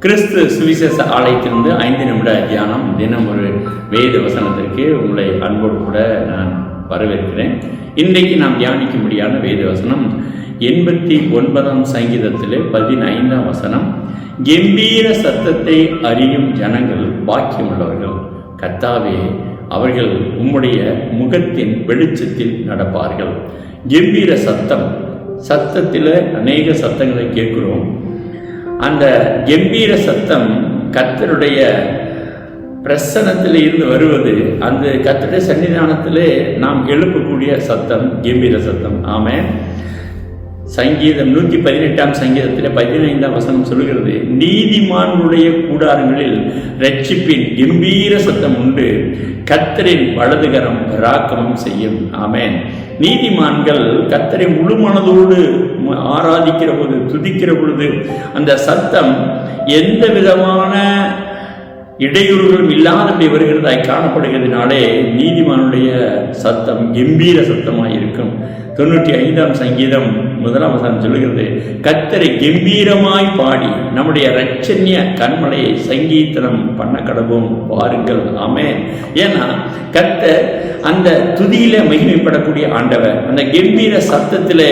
கிறிஸ்து சுவிசேஷ ஆலயத்திலிருந்து 5 நிமிட தியானம். தினம் ஒரு வேத வசனத்திற்கு உங்களை அன்போடு கூட நான் வரவேற்கிறேன். இன்றைக்கு நாம் தியானிக்கும்படியான வேத வசனம் 89ஆம் சங்கீதத்திலே 15ஆம் வசனம். கம்பீர சத்தத்தை அறியும் ஜனங்கள் பாக்கியமுள்ளவர்கள். கர்த்தாவே, அவர்கள் உம்முடைய முகத்தின் வெளிச்சத்தில் நடப்பார்கள். கம்பீர சத்தத்தில் அநேக சத்தங்களை கேட்கிறோம். அந்த கம்பீர சத்தம் கர்த்தருடைய பிரசன்னத்தில் இருந்து வருவது, அந்த கர்த்தருடைய சன்னிதானத்திலே நாம் எழுப்பக்கூடிய சத்தம் கம்பீர சத்தம். ஆமென். சங்கீதம் 118ஆம் சங்கீதத்தில் 15ஆம் வசனம் சொல்கிறது, நீதிமான்களுடைய கூடாரங்களில் இரட்சிப்பின் கம்பீர சத்தம் உண்டு, கர்த்தரின் வலதுகரம் பராக்கிரமம் செய்யும். ஆமென். நீதிமான்கள் கர்த்தரை முழு மனதோடு ஆராதிக்கிற போது, துதிக்கிற பொழுது, அந்த சத்தம் எந்த விதமான இடையூறுகளும் இல்லாதபடி வருகிறதாய் காணப்படுகிறதுனாலே நீதிமானுடைய சத்தம் கம்பீர சத்தமாய் இருக்கும். 95ஆம் சங்கீதம் 1ஆம் வசனம் சொல்லுகிறது, கர்த்தரை கம்பீரமாய் பாடி நம்முடைய இரட்சண்ய கண்மலையை சங்கீதனம் பண்ண கடவும் பாருங்கள். ஆமென். ஏன்னா கர்த்தர் அந்த துதியில மகிமைப்படக்கூடிய ஆண்டவர். அந்த கம்பீர சத்தத்திலே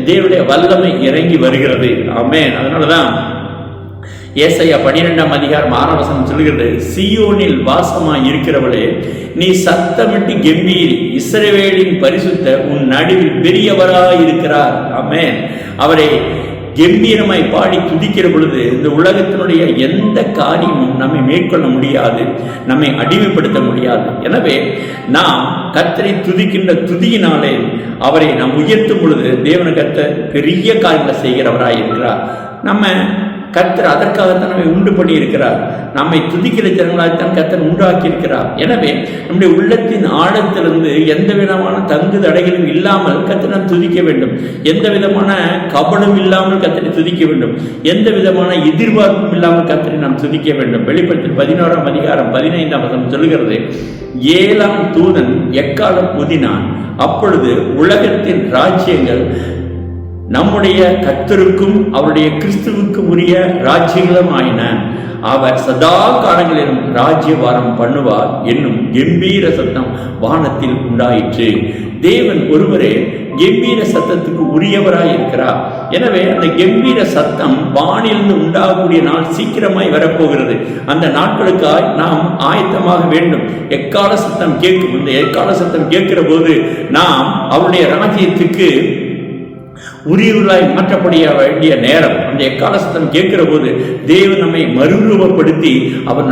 தேவனுடைய வல்லமை இறங்கி வருகிறது. ஆமென். அதனாலதான் ஏசாயா 12ஆம் அதிகாரம் 6ஆம் வசனம் சொல்கிறது, சீயோனில் வாசமாய் இருக்கிறவளே, நீ சத்தமிட்டு கம்பீரி, இஸ்ரவேலின் பரிசுத்த உன் நடுவில் பெரியவராய் இருக்கிறார். ஆமென். அவரை கம்பீரமாய் பாடி துதிக்கிற பொழுது இந்த உலகத்தினுடைய எந்த காரியமும் நம்மை மேற்கொள்ள முடியாது, நம்மை அடிமைப்படுத்த முடியாது. எனவே நாம் கர்த்தரை துதிக்கின்ற துதியினாலே அவரை நாம் உயர்த்தும் பொழுது தேவன கர்த்தர் பெரிய காரியங்களை செய்கிறவராய் இருக்கிறார். நம்ம கர்த்தர் அதற்காகத்தான் நம்மை உண்டு பண்ணி இருக்கிறார். நம்மை துதிக்கிற ஜனங்களாகத்தான் கர்த்தர் உண்டாக்கி இருக்கிறார். எனவே நம்முடைய உள்ளத்தின் ஆழத்திலிருந்து எந்த விதமான தங்கு தடைகளும் இல்லாமல் கர்த்தரை நாம் துதிக்க வேண்டும். எந்த விதமான கபடும் இல்லாமல் கர்த்தரை துதிக்க வேண்டும். எந்த விதமான எதிர்பார்ப்பும் இல்லாமல் கர்த்தரை நாம் துதிக்க வேண்டும். வெளிப்படுத்தல் 11ஆம் அதிகாரம் 15ஆம் வசனம் சொல்லுகிறது, 7ஆம் தூதன் எக்காலம் ஊதினான், அப்பொழுது உலகத்தின் ராஜ்யங்கள் நம்முடைய கர்த்தருக்கும் அவருடைய கிறிஸ்துவுக்கும் உரிய ராஜ்யங்களும் ஆயின. அவர் சதா காலங்களிலும் ராஜ்யபாரம் பண்ணுவார் என்னும் கம்பீர சத்தம் வானத்தில் உண்டாயிற்று. தேவன் ஒருவரே கம்பீர சத்தத்துக்கு உரியவராய் இருக்கிறார். எனவே அந்த கம்பீர சத்தம் வானிலிருந்து உண்டாகக்கூடிய நாள் சீக்கிரமாய் வரப்போகிறது. அந்த நாட்களுக்காய் நாம் ஆயத்தமாக வேண்டும். எக்கால சத்தம் கேட்கும். இந்த எக்கால சத்தம் கேட்கிற போது நாம் அவருடைய ராஜ்யத்துக்கு உரியவர்களாய் மாற்றப்பட வேண்டிய நேரம். அந்த எக்கால சத்தம் கேட்கிற போது தேவன் நம்மை மறுரூபப்படுத்தி அவர்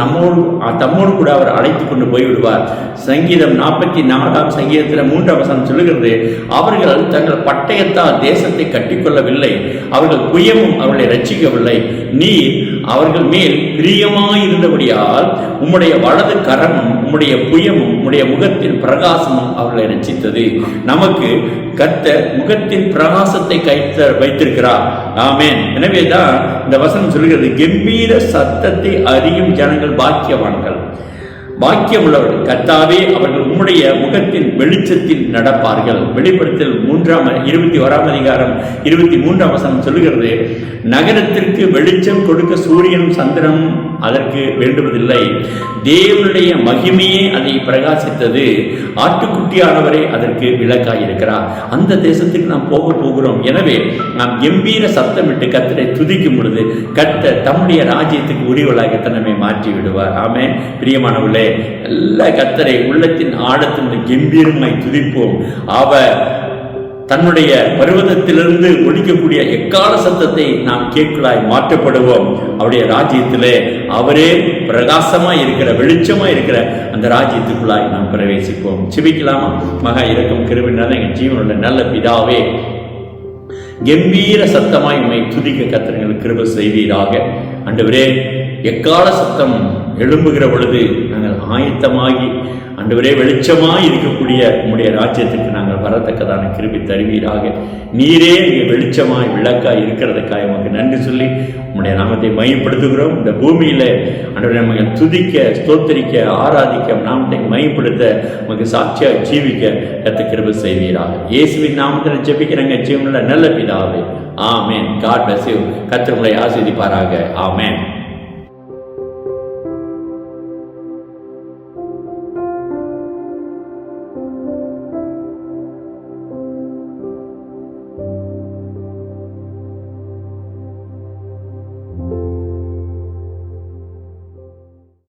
தம்மோடு கூட அவர் அழைத்து கொண்டு போய்விடுவார். சங்கீதம் 44ஆம் சங்கீதத்தில் 3ஆம் வசனம் சொல்லுகிறது, அவர்கள் தங்கள் பட்டயத்தால் தேசத்தை கட்டிக்கொள்ளவில்லை, அவர்கள் புயமும் அவர்களை ரட்சிக்கவில்லை. நீர் அவர்கள் மேல் பிரியமாயிருந்தபடியால் உம்முடைய வலது கரமும் உம்முடைய புயமும் உம்முடைய முகத்தின் பிரகாசமும் அவர்களை ரட்சித்தது. நமக்கு கர்த்தர் முகத்தின் பிரகாசத்தை வைத்திருக்கிறார். ஆமென். எனவேதான் இந்த வசனம் சொல்கிறது, கம்பீர சத்தத்தை அறியும் ஜனங்கள் பாக்கியவான்கள், பாக்கியமுள்ளவர்கள். கர்த்தாவே, அவர்கள் உம்முடைய முகத்தின் வெளிச்சத்தில் நடப்பார்கள். வெளிப்படுத்தல் 21ஆம் அதிகாரம் 23ஆம் வசனம் சொல்லுகிறது, நகரத்திற்கு வெளிச்சம் கொடுக்க சூரியனும் சந்திரனும் அதற்கு வேண்டுவதில்லை, தேவனுடைய மகிமையே அதை பிரகாசித்தது, ஆட்டுக்குட்டியானவரே அதற்கு விளக்காய் இருக்கிறார். அந்த தேசத்துக்கு நாம் போகிறோம். எனவே நாம் கம்பீர சத்தமிட்டு கர்த்தரை துதிக்கும் பொழுது கர்த்தர் தம்முடைய ராஜ்யத்துக்கு உரியவளாக நம்மை மாற்றி விடுவார். ஆமென். பிரியமானவர்களே, எல்லா கர்த்தரை உள்ளத்தின் ஆழத்தின் கம்பீரமாய் துதிப்போம். அவர் தன்னுடைய பர்வதத்திலிருந்து ஒலிக்கக்கூடிய எக்கால சத்தத்தை நாம் கேட்கலாய் மாற்றப்படுவோம். அவருடைய ராஜ்யத்திலே அவரே பிரகாசமாய் இருக்கிற, வெளிச்சமாய் இருக்கிற அந்த ராஜ்யத்துக்குள்ளாய் நாம் பிரவேசிப்போம். செபிக்கலாமா? மகா இரக்கம் கிருபையினால எங்கள் ஜீவனுள்ள நல்ல பிதாவே, கம்பீர சத்தமாய் உம்மை துதிக்க கர்த்தர் கிருபை செய்வீராக. ஆண்டவரே, எக்கால சத்தம் எழும்புகிற பொழுது நாங்கள் ஆயத்தமாகி ஆண்டவரே வெளிச்சமாய் இருக்கக்கூடிய உம்முடைய ராஜ்யத்துக்கு நாங்கள் வரத்தக்கதான கிருபை தருவீராக. நீரே வெளிச்சமாய் விளக்காய் இருக்கிறதுக்காக உமக்கு நன்றி சொல்லி உம்முடைய நாமத்தை மையப்படுத்துகிறோம். இந்த பூமியில ஆண்டவரே நமக்கு துதிக்க, ஸ்தோத்தரிக்க, ஆராதிக்க, நாமத்தை மையப்படுத்த உமக்கு சாட்சியாக ஜீவிக்க கர்த்தர் கிருபை செய்வீராக. இயேசுவின் நாமத்தில் ஜெபிக்கிறங்க ஜீவனுள்ள நல்ல பிதாவே. ஆமென். God bless you. கர்த்தர் உங்களை ஆசீர்வதிப்பாராக. ஆமென்.